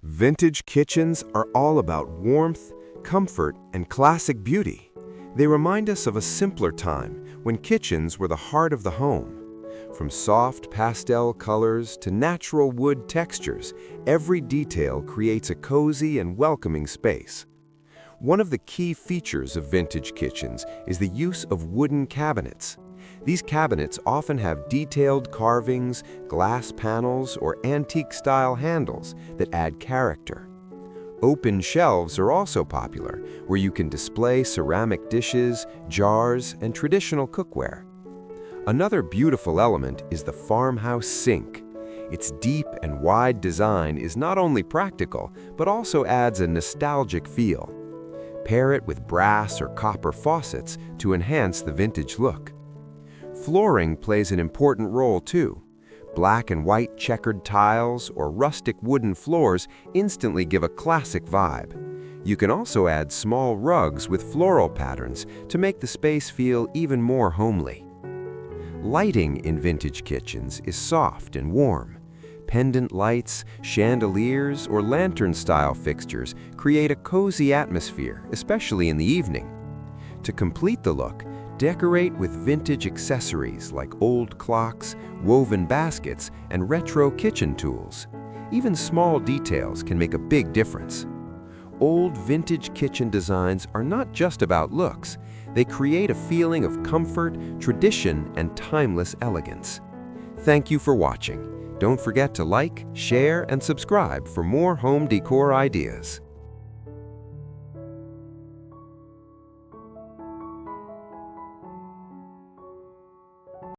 Vintage kitchens are all about warmth, comfort, and classic beauty. They remind us of a simpler time when kitchens were the heart of the home. From soft pastel colors to natural wood textures, every detail creates a cozy and welcoming space. One of the key features of vintage kitchens is the use of wooden cabinets. These cabinets often have detailed carvings, glass panels, or antique-style handles that add character. Open shelves are also popular, where you can display ceramic dishes, jars, and traditional cookware. Another beautiful element is the farmhouse sink. Its deep and wide design is not only practical, but also adds a nostalgic feel. Pair it with brass or copper faucets to enhance the vintage look. Flooring plays an important role too. Black and white checkered tiles or rustic wooden floors instantly give a classic vibe. You can also add small rugs with floral patterns to make the space feel even more homely. Lighting in vintage kitchens is soft and warm. Pendant lights, chandeliers, or lantern-style fixtures create a cozy atmosphere, especially in the evening. To complete the look, decorate with vintage accessories like old clocks, woven baskets, and retro kitchen tools. Even small details can make a big difference. Old vintage kitchen designs are not just about looks. They create a feeling of comfort, tradition, and timeless elegance. Thank you for watching. Don't forget to like, share, and subscribe for more home decor ideas.